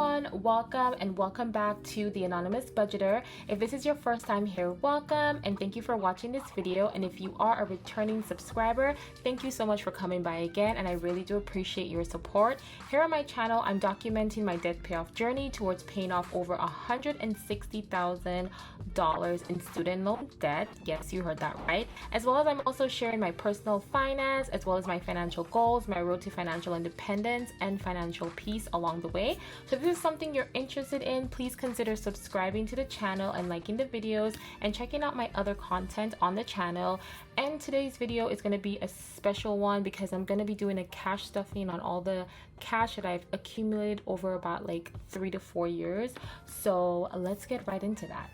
everyone, welcome and welcome back to the Anonymous Budgeter. If this is your first time here, welcome and thank you for watching this video. And if you are a returning subscriber, thank you so much for coming by again, and I really do appreciate your support. Here on my channel, I'm documenting my debt payoff journey towards paying off over $160,000 in student loan debt. Yes, you heard that right. As well as I'm also sharing my personal finance, as well as my financial goals, my road to financial independence and financial peace along the way. So if this is something you're interested in, please consider subscribing to the channel and liking the videos and checking out my other content on the channel. And today's video is going to be a special one because I'm going to be doing a cash stuffing on all the cash that I've accumulated over about like 3 to 4 years. So let's get right into that.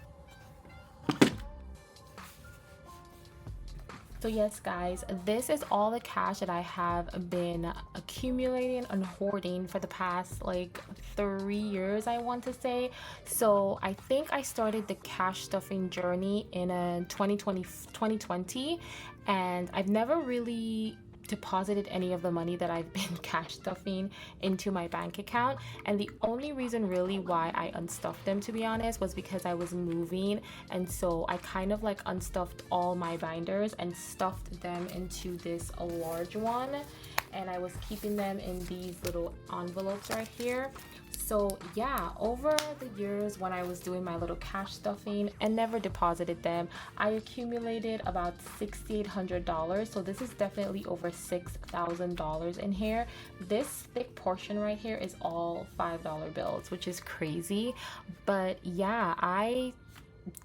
So yes guys, this is all the cash that I have been accumulating and hoarding for the past like 3 years, I want to say. So I think I started the cash stuffing journey in 2020, and I've never really deposited any of the money that I've been cash stuffing into my bank account. And the only reason really why I unstuffed them, to be honest, was because I was moving, and so I kind of like unstuffed all my binders and stuffed them into this large one, and I was keeping them in these little envelopes right here. So yeah, over the years when I was doing my little cash stuffing and never deposited them, I accumulated about $6,800. So this is definitely over $6,000 in here. This thick portion right here is all $5 bills, which is crazy. But yeah, I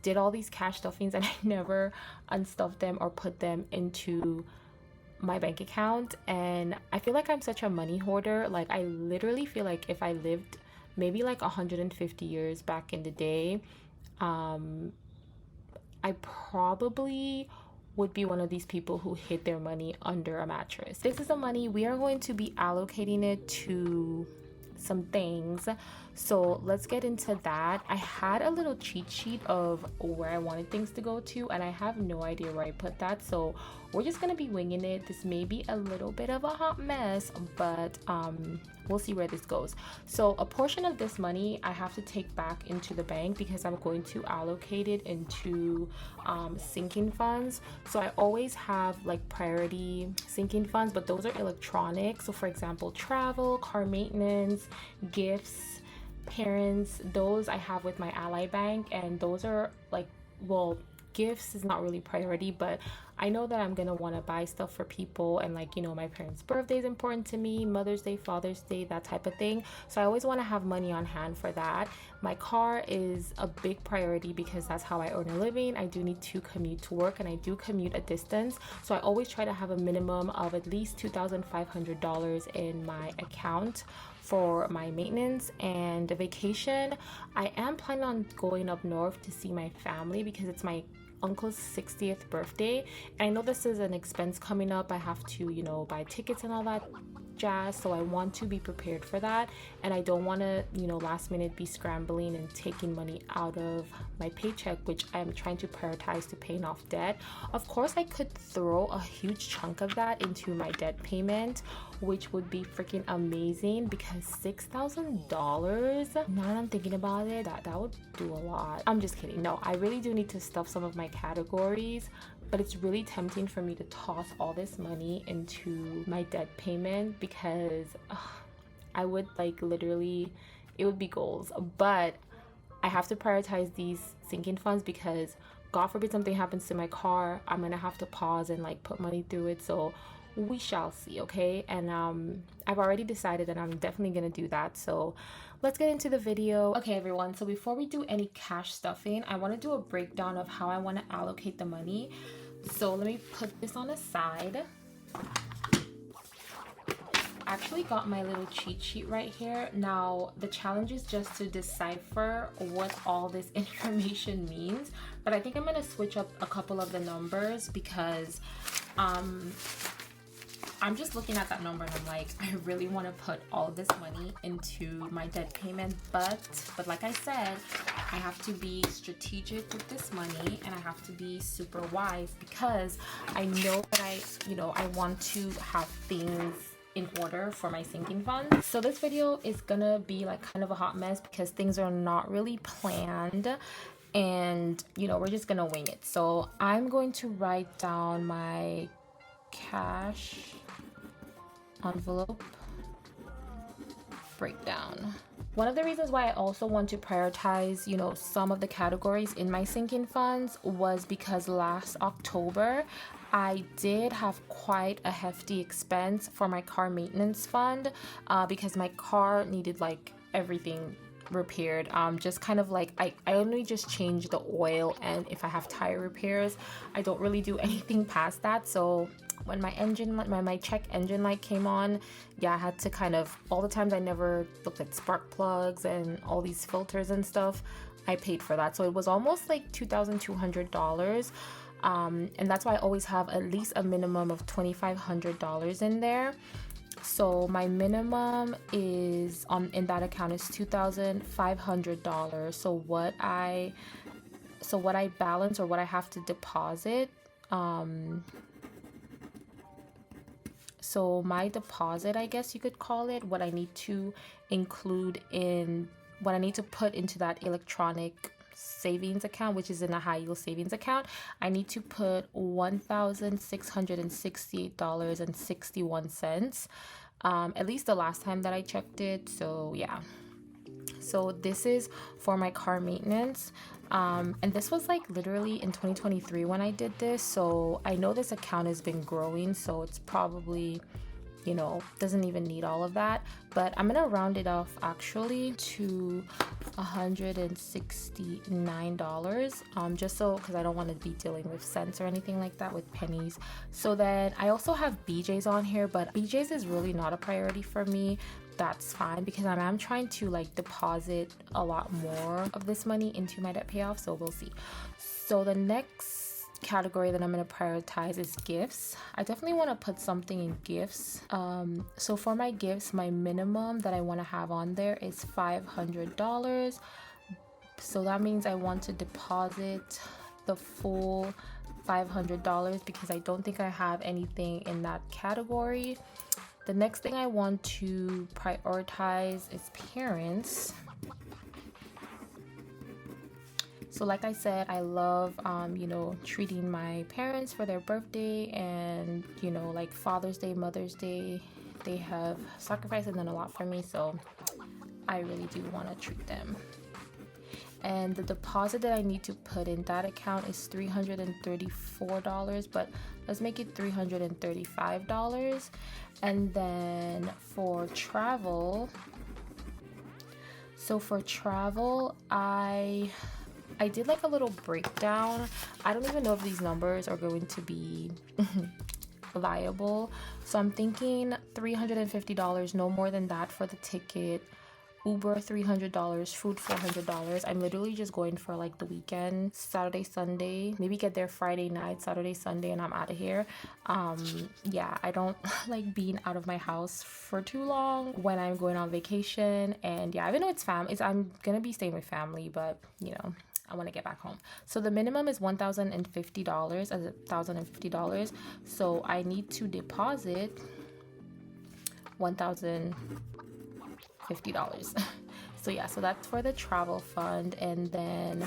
did all these cash stuffings and I never unstuffed them or put them into my bank account. And I feel like I'm such a money hoarder. Like I literally feel like if I lived maybe like 150 years back in the day, I probably would be one of these people who hid their money under a mattress. This is the money we are going to be allocating it to some things. So let's get into that. I had a little cheat sheet of where I wanted things to go to, and I have no idea where I put that, so we're just gonna be winging it. This may be a little bit of a hot mess, but we'll see where this goes. So a portion of this money I have to take back into the bank because I'm going to allocate it into sinking funds. So I always have like priority sinking funds, but those are electronic. So for example, travel, car maintenance, gifts, parents, those I have with my Ally Bank, and those are like, well, gifts is not really priority, but I know that I'm gonna want to buy stuff for people, and like, you know, my parents' birthday is important to me, Mother's Day, Father's Day, that type of thing. So I always want to have money on hand for that. My car is a big priority because that's how I earn a living. I do need to commute to work, and I do commute a distance, so I always try to have a minimum of at least $2,500 in my account for my maintenance. And vacation, I am planning on going up north to see my family because it's my uncle's 60th birthday, and I know this is an expense coming up. I have to, you know, buy tickets and all that jazz, so I want to be prepared for that, and I don't want to, you know, last minute be scrambling and taking money out of my paycheck, which I'm trying to prioritize to paying off debt. Of course I could throw a huge chunk of that into my debt payment, which would be freaking amazing, because $6,000, now that I'm thinking about it, that would do a lot. I'm just kidding. No, I really do need to stuff some of my categories, but it's really tempting for me to toss all this money into my debt payment because I would like literally, it would be goals. But I have to prioritize these sinking funds because God forbid something happens to my car, I'm gonna have to pause and like put money through it. So we shall see, okay? And I've already decided that I'm definitely gonna do that, so let's get into the video. Okay everyone, so before we do any cash stuffing, I want to do a breakdown of how I want to allocate the money. So let me put this on the side. I actually got my little cheat sheet right here. Now the challenge is just to decipher what all this information means, but I think I'm gonna switch up a couple of the numbers because I'm just looking at that number and I'm like, I really want to put all of this money into my debt payment, but like I said, I have to be strategic with this money and I have to be super wise because I know that I want to have things in order for my sinking funds. So this video is gonna be like kind of a hot mess because things are not really planned, and you know, we're just gonna wing it. So I'm going to write down my cash envelope breakdown. One of the reasons why I also want to prioritize, you know, some of the categories in my sinking funds was because last October I did have quite a hefty expense for my car maintenance fund because my car needed like everything repaired. Just kind of like I only just change the oil, and if I have tire repairs, I don't really do anything past that. So when my check engine light came on, yeah, I had to kind of, all the times I never looked at spark plugs and all these filters and stuff, I paid for that. So it was almost like $2,200. And that's why I always have at least a minimum of $2,500 in there. So my minimum is in that account is $2,500. So what I balance, or what I have to deposit, so my deposit, I guess you could call it, what I need to put into that electronic savings account, which is in a high yield savings account, I need to put $1,668.61, at least the last time that I checked it. So yeah, so this is for my car maintenance, and this was like literally in 2023 when I did this, so I know this account has been growing, so it's probably, you know, doesn't even need all of that, but I'm gonna round it off actually to $169, just so, because I don't want to be dealing with cents or anything like that, with pennies. So then I also have BJ's on here, but BJ's is really not a priority for me. That's fine, because I'm trying to like deposit a lot more of this money into my debt payoff, so we'll see. So the next category that I'm going to prioritize is gifts. I definitely want to put something in gifts. So for my gifts, my minimum that I want to have on there is $500. So that means I want to deposit the full $500 because I don't think I have anything in that category. The next thing I want to prioritize is parents. So like I said, I love, you know, treating my parents for their birthday, and, you know, like Father's Day, Mother's Day, they have sacrificed and done a lot for me, so I really do want to treat them. And the deposit that I need to put in that account is $334, but let's make it $335. And then for travel, so for travel, I did like a little breakdown. I don't even know if these numbers are going to be viable. So I'm thinking $350, no more than that for the ticket. Uber $300, food $400. I'm literally just going for like the weekend, Saturday, Sunday, maybe get there Friday night, Saturday, Sunday, and I'm out of here. Yeah, I don't like being out of my house for too long when I'm going on vacation. And yeah, even though it's I'm gonna be staying with family, but you know, I want to get back home. So the minimum is $1,050. So I need to deposit $1,050. So yeah, so that's for the travel fund. And then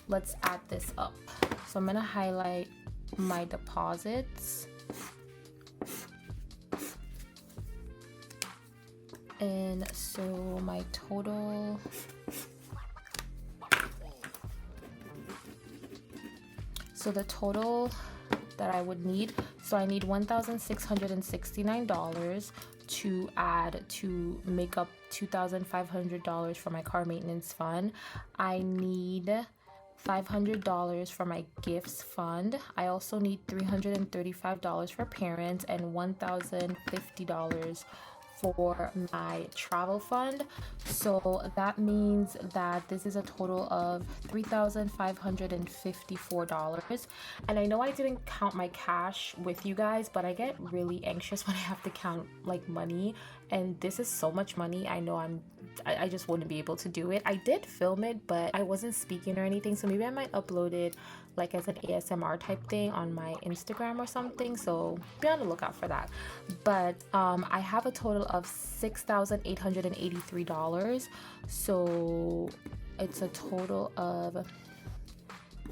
let's add this up. So I'm gonna highlight my deposits, and so my total, so the total that I would need, so I need $1,669 to add to make up $2,500 for my car maintenance fund. I need $500 for my gifts fund. I also need $335 for parents and $1,050 for my travel fund. So that means that this is a total of $3,554. And I know I didn't count my cash with you guys, but I get really anxious when I have to count like money, and this is so much money. I know I just wouldn't be able to do it. I did film it, but I wasn't speaking or anything, so maybe I might upload it like as an ASMR type thing on my Instagram or something, so be on the lookout for that. But I have a total of $6,883, so it's a total of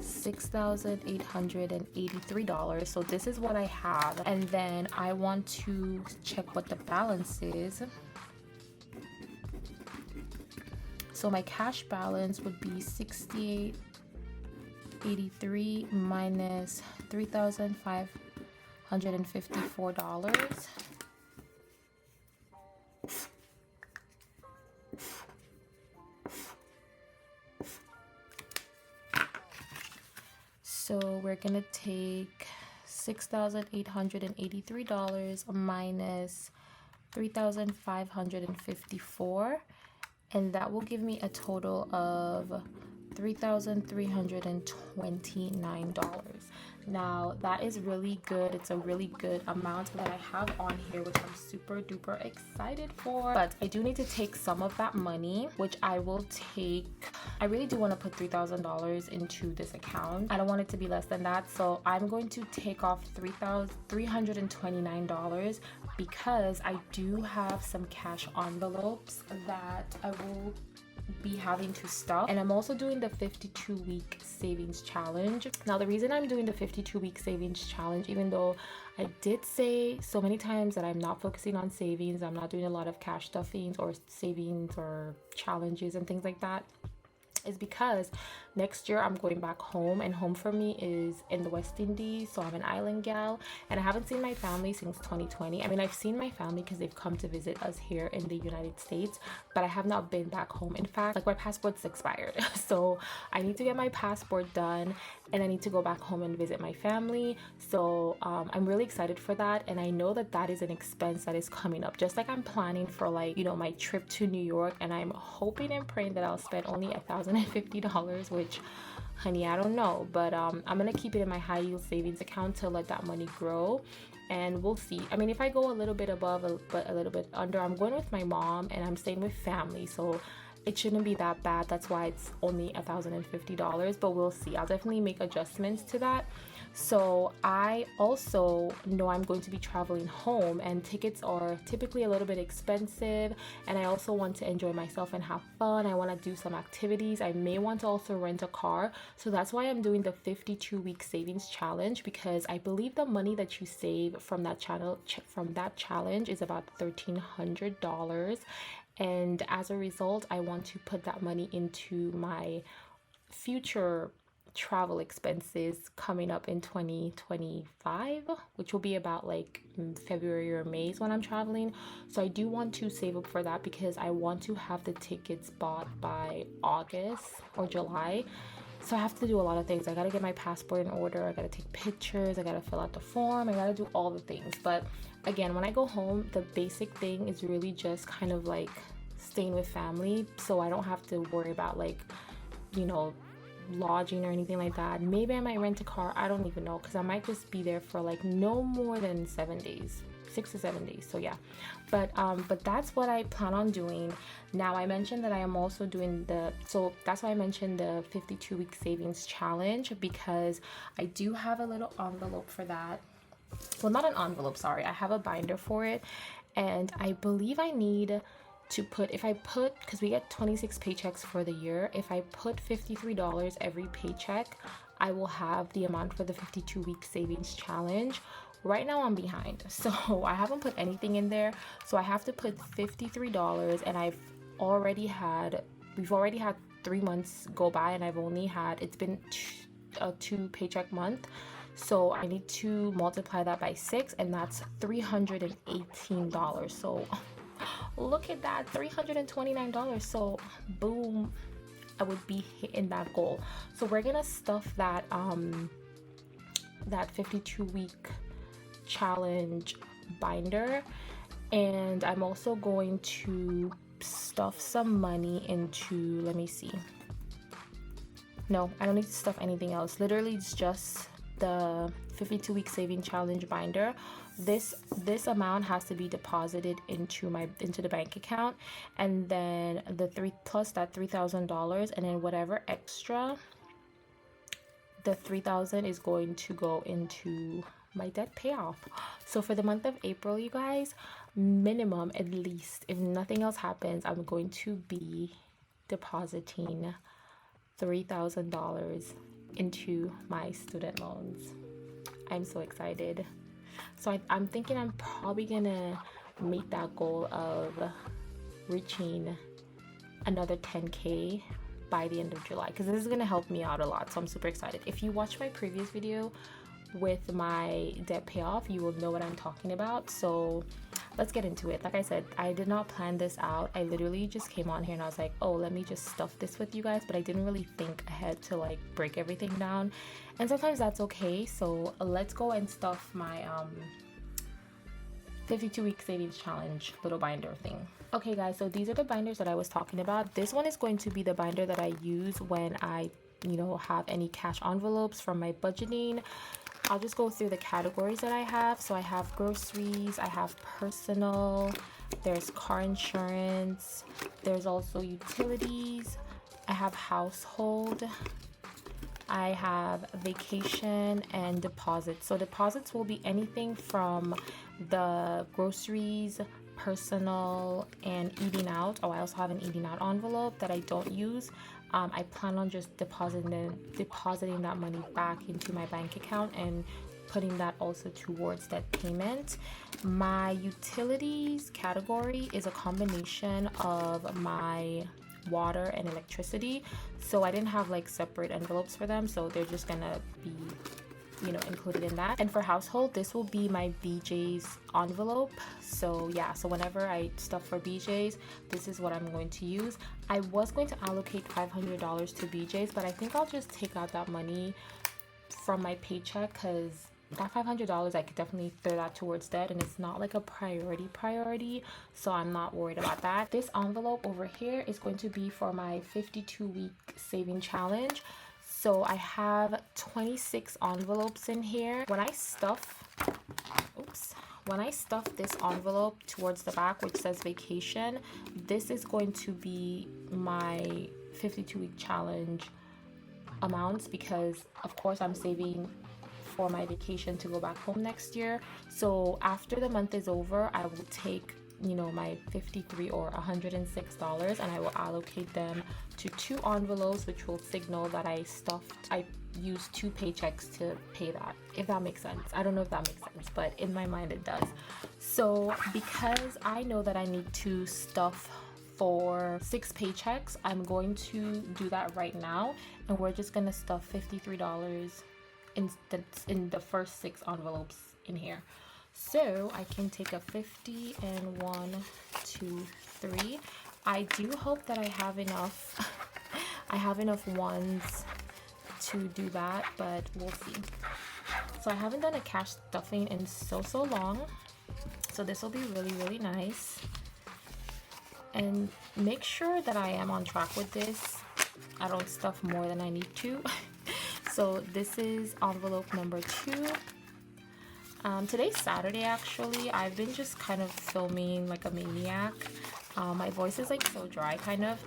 $6,883. So this is what I have, and then I want to check what the balance is. So my cash balance would be $6,883 minus $3,554. So we're gonna take $6,883 minus $3,554, and that will give me a total of $3,329. Now that is really good. It's a really good amount that I have on here, which I'm super duper excited for. But I do need to take some of that money, which I will take. I really do want to put $3,000 into this account. I don't want it to be less than that, so I'm going to take off $3,329 because I do have some cash envelopes that I will be having to stuff. And I'm also doing the 52-week savings challenge. Now the reason I'm doing the 52-week savings challenge, even though I did say so many times that I'm not focusing on savings, I'm not doing a lot of cash stuffings or savings or challenges and things like that, is because next year I'm going back home, and home for me is in the West Indies, so I'm an island gal, and I haven't seen my family since 2020. I mean, I've seen my family because they've come to visit us here in the United States, but I have not been back home. In fact, like, my passport's expired, so I need to get my passport done, and I need to go back home and visit my family. So I'm really excited for that, and I know that that is an expense that is coming up, just like I'm planning for, like, you know, my trip to New York, and I'm hoping and praying that I'll spend only $1,050, which, honey, I don't know, but I'm gonna keep it in my high yield savings account to let that money grow, and we'll see. I mean, if I go a little bit above but a little bit under, I'm going with my mom and I'm staying with family, so it shouldn't be that bad. That's why it's only $1,050, but we'll see. I'll definitely make adjustments to that. So I also know I'm going to be traveling home, and tickets are typically a little bit expensive, and I also want to enjoy myself and have fun. I want to do some activities. I may want to also rent a car. So that's why I'm doing the 52-week savings challenge, because I believe the money that you save from that challenge is about $1,300. And as a result, I want to put that money into my future travel expenses coming up in 2025, which will be about like February or May is when I'm traveling. So I do want to save up for that because I want to have the tickets bought by August or July. So I have to do a lot of things. I gotta get my passport in order, I gotta take pictures, I gotta fill out the form, I gotta do all the things. But again, when I go home, the basic thing is really just kind of like staying with family, so I don't have to worry about, like, you know, lodging or anything like that. Maybe I might rent a car, I don't even know, because I might just be there for like no more than 7 days, 6 to 7 days. So yeah, but that's what I plan on doing. Now, I mentioned that I am also doing so that's why I mentioned the 52-week savings challenge, because I do have a little envelope for that. Well, not an envelope, sorry, I have a binder for it, and I believe I need to put, because we get 26 paychecks for the year, if I put $53 every paycheck, I will have the amount for the 52-week savings challenge. Right now I'm behind, so I haven't put anything in there, so I have to put $53, and we've already had 3 months go by, and it's been a 2 paycheck month. So I need to multiply that by 6, and that's $318. So look at that, $329. So boom, I would be hitting that goal. So we're gonna stuff that 52-week challenge binder, and I'm also going to stuff some money into, let me see. No, I don't need to stuff anything else. Literally, it's just the 52-week saving challenge binder. This amount has to be deposited into the bank account, and then the plus that $3,000, and then whatever extra the 3,000 is going to go into my debt payoff. So for the month of April, you guys, minimum, at least, if nothing else happens, I'm going to be depositing $3,000 into my student loans. I'm so excited. So I'm thinking I'm probably gonna meet that goal of reaching another 10K by the end of July, because this is gonna help me out a lot. So I'm super excited. If you watched my previous video with my debt payoff, you will know what I'm talking about. So let's get into it. Like I said, I did not plan this out. I literally just came on here and I was like, oh, let me just stuff this with you guys, but I didn't really think ahead to like break everything down, and sometimes that's okay. So let's go and stuff my 52-week savings challenge little binder thing. Okay guys, so these are the binders that I was talking about. This one is going to be the binder that I use when I have any cash envelopes from my budgeting. I'll just go through the categories that I have. So I have groceries, I have personal, there's car insurance, there's also utilities, I have household, I have vacation, and deposits. So deposits will be anything from the groceries, personal, and eating out. Oh, I also have an eating out envelope that I don't use. I plan on just depositing that money back into my bank account and putting that also towards that payment. My utilities category is a combination of my water and electricity, so I didn't have like separate envelopes for them, so they're just gonna be included in that. And for household, this will be my BJ's envelope. So yeah, so whenever I stuff for BJ's, this is what I'm going to use. I was going to allocate $500 to BJ's, but I think I'll just take out that money from my paycheck, because that $500, I could definitely throw that towards debt, and it's not like a priority, so I'm not worried about that. This envelope over here is going to be for my 52-week saving challenge. So I have 26 envelopes in here. When I stuff this envelope towards the back, which says vacation, this is going to be my 52-week challenge amounts, because of course I'm saving for my vacation to go back home next year. So after the month is over, I will take my $53 or $106, and I will allocate them to 2 envelopes, which will signal that I used 2 paychecks to pay that, if that makes sense. I don't know if that makes sense, but in my mind it does. So because I know that I need to stuff for 6 paychecks, I'm going to do that right now, and we're just gonna stuff $53 in the first 6 envelopes in here. So I can take a 50 and 1, 2, 3. I do hope that I have enough. I have enough ones to do that, but we'll see. So I haven't done a cash stuffing in so long, so this will be really nice. And make sure that I am on track with this. I don't stuff more than I need to. So this is envelope number 2. Today's Saturday, actually. I've been just kind of filming like a maniac. My voice is like so dry kind of,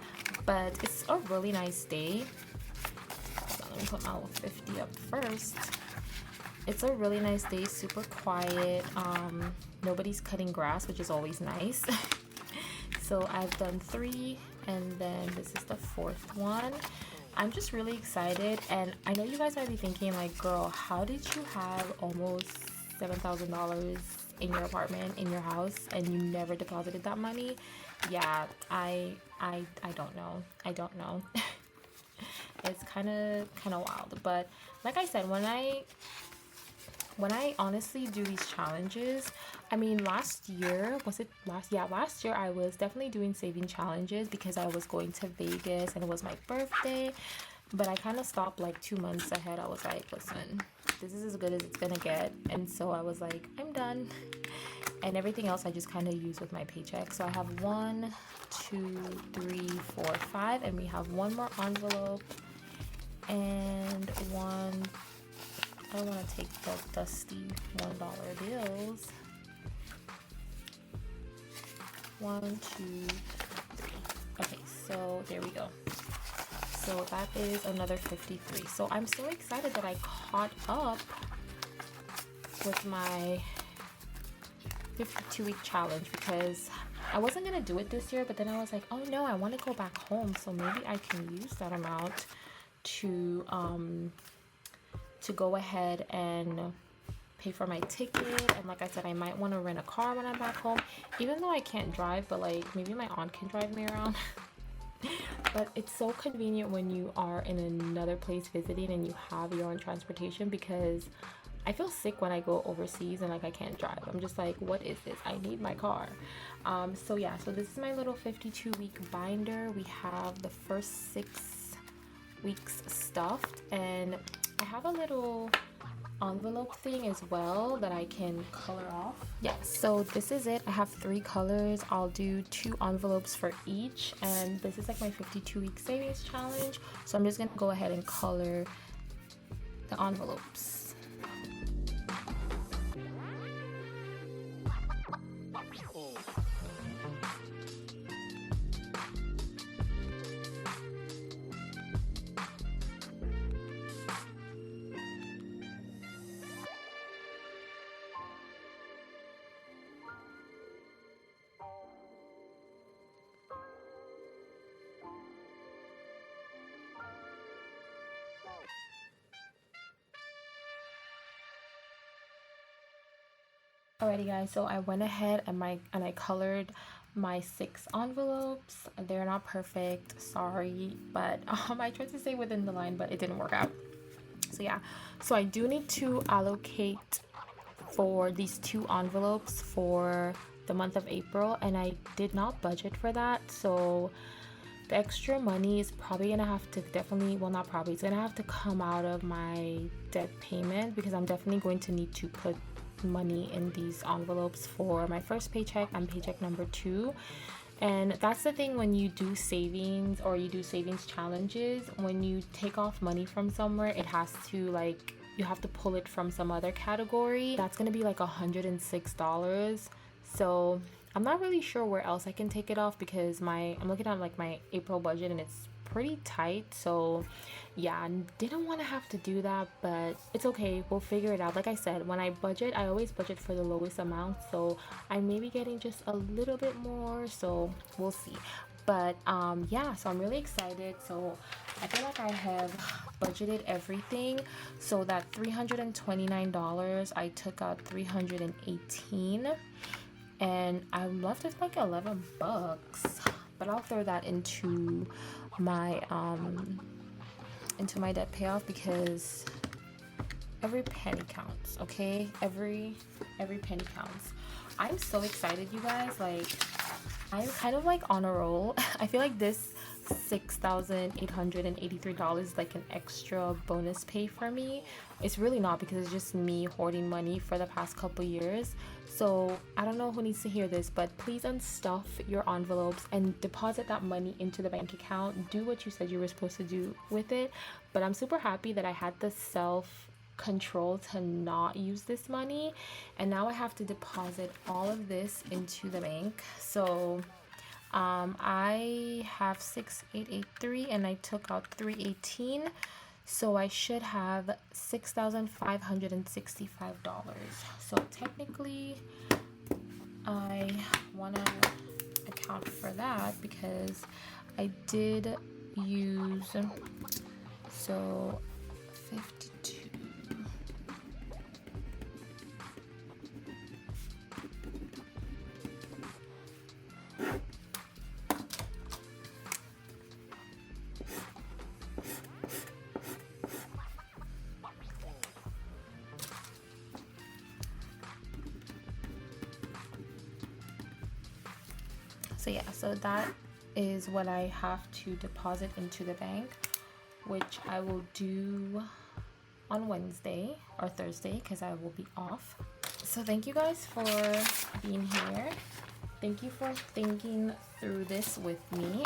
but it's a really nice day. So let me put my 50 up first. It's a really nice day, super quiet. Nobody's cutting grass, which is always nice. So I've done 3, and then this is the 4th one. I'm just really excited, and I know you guys might be thinking like, girl, how did you have almost $7,000 in your apartment, in your house, and you never deposited that money? Yeah, I don't know. I don't know. It's kind of wild, but like I said, when I honestly do these challenges, I mean, last year I was definitely doing saving challenges because I was going to Vegas and it was my birthday, but I kind of stopped like 2 months ahead. I was like, listen, this is as good as it's gonna get, and so I was like, I'm done. And everything else I just kind of use with my paycheck. So I have 1, 2, 3, 4, 5, and we have 1 more envelope and 1. I don't want to take the dusty $1 bills. 1, 2, 3. Okay, so there we go. So that is another 53. So I'm so excited that I caught up with my 52-week challenge, because I wasn't gonna do it this year, but then I was like, oh no, I want to go back home, so maybe I can use that amount to go ahead and pay for my ticket. And like I said, I might want to rent a car when I'm back home, even though I can't drive, but like maybe my aunt can drive me around. But it's so convenient when you are in another place visiting and you have your own transportation, because I feel sick when I go overseas and like I can't drive. I'm just like, what is this? I need my car. So yeah, so this is my little 52-week binder. We have the first 6 weeks stuffed, and I have a little envelope thing as well that I can color off. Yeah, so this is it. I have 3 colors. I'll do 2 envelopes for each, and this is like my 52-week savings challenge. So I'm just gonna go ahead and color the envelopes. Alrighty guys, so I went ahead and I colored my 6 envelopes. They're not perfect, sorry, but I tried to stay within the line, but it didn't work out. So yeah, so I do need to allocate for these 2 envelopes for the month of April, and I did not budget for that. So the extra money is probably gonna have to it's gonna have to come out of my debt payment, because I'm definitely going to need to put money in these envelopes for my first paycheck and paycheck number 2. And that's the thing when you do savings or you do savings challenges, when you take off money from somewhere, it has to like, you have to pull it from some other category. That's gonna be like $106. So I'm not really sure where else I can take it off, because I'm looking at like my April budget and it's pretty tight. So yeah, I didn't want to have to do that, but it's okay, we'll figure it out. Like I said, when I budget, I always budget for the lowest amount, so I may be getting just a little bit more, so we'll see. But yeah, so I'm really excited. So I feel like I have budgeted everything. So that $329, I took out $318, and I'm left with like $11, but I'll throw that into my debt payoff, because every penny counts, okay? Every penny counts. I'm so excited, you guys. Like, I'm kind of like on a roll. I feel like this $6,883 is like an extra bonus pay for me. It's really not, because it's just me hoarding money for the past couple years. So I don't know who needs to hear this, but please unstuff your envelopes and deposit that money into the bank account. Do what you said you were supposed to do with it. But I'm super happy that I had the self-control to not use this money, and now I have to deposit all of this into the bank. So I have 6,883 and I took out 318, so I should have $6,565. So technically I want to account for that, because I did use, so 52. So yeah, so that is what I have to deposit into the bank, which I will do on Wednesday or Thursday, because I will be off. So thank you guys for being here. Thank you for thinking through this with me.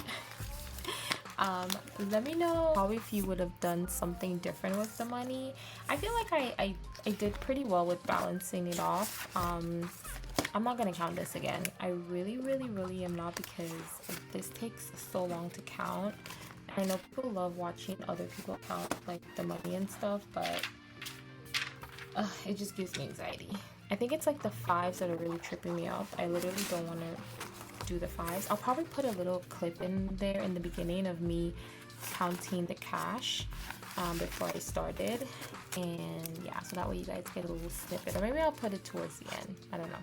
Let me know how, if you would have done something different with the money. I feel like I did pretty well with balancing it off. I'm not gonna count this again. I really am not, because this takes so long to count, I know people love watching other people count like the money and stuff, but it just gives me anxiety. I think it's like the fives that are really tripping me out. I literally don't want to do the fives. I'll probably put a little clip in there in the beginning of me counting the cash before I started, and yeah, so that way you guys get a little snippet, or maybe I'll put it towards the end. I don't know.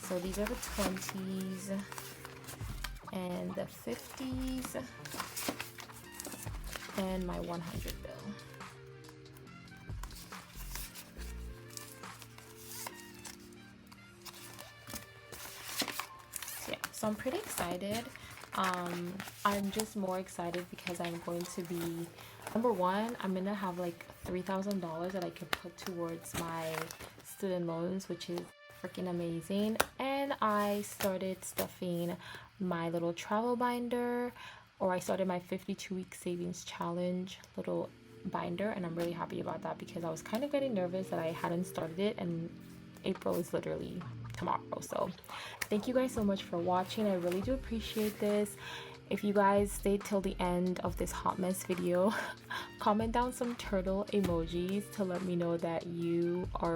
So these are the 20s and the 50s and my 100 bill. So yeah, so I'm pretty excited. I'm just more excited because I'm going to be, number one, I'm gonna have like $3,000 that I could put towards my student loans, which is freaking amazing. And I started stuffing my little travel binder, or I started my 52-week savings challenge little binder, and I'm really happy about that because I was kind of getting nervous that I hadn't started it, and April is literally tomorrow. So thank you guys so much for watching. I really do appreciate this. If you guys stayed till the end of this hot mess video, comment down some turtle emojis to let me know that you are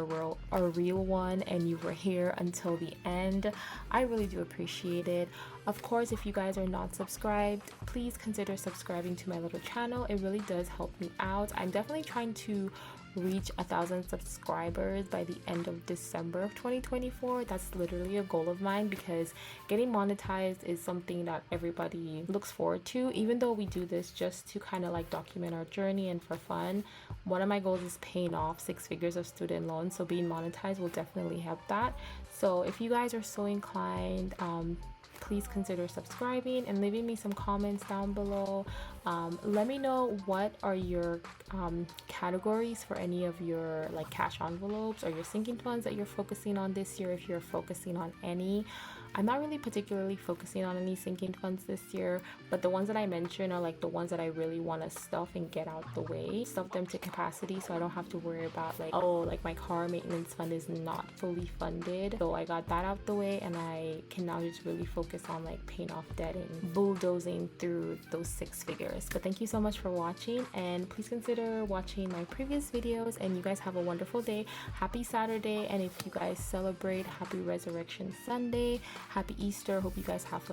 a real one and you were here until the end. I really do appreciate it. Of course, if you guys are not subscribed, please consider subscribing to my little channel. It really does help me out. I'm definitely trying to reach 1,000 subscribers by the end of December of 2024. That's literally a goal of mine because getting monetized is something that everybody looks forward to. Even though we do this just to kind of like document our journey and for fun, one of my goals is paying off 6 figures of student loans, so being monetized will definitely help that. So if you guys are so inclined, please consider subscribing and leaving me some comments down below. Let me know what are your categories for any of your like cash envelopes or your sinking funds that you're focusing on this year, if you're focusing on any. I'm not really particularly focusing on any sinking funds this year, but the ones that I mentioned are like the ones that I really want to stuff and get out the way, stuff them to capacity, so I don't have to worry about like, oh, like my car maintenance fund is not fully funded. So I got that out the way, and I can now just really focus on like paying off debt and bulldozing through those 6 figures. But thank you so much for watching, and please consider watching my previous videos, and you guys have a wonderful day. Happy Saturday, and if you guys celebrate, happy Resurrection Sunday. Happy Easter. Hope you guys have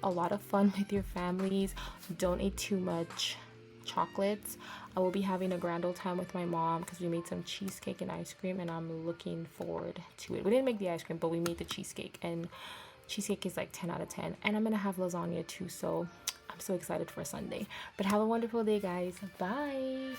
a lot of fun with your families. Don't eat too much chocolates. I will be having a grand old time with my mom because we made some cheesecake and ice cream, and I'm looking forward to it. We didn't make the ice cream, but we made the cheesecake, and cheesecake is like 10 out of 10. And I'm gonna have lasagna too, so I'm so excited for Sunday. But have a wonderful day, guys. Bye.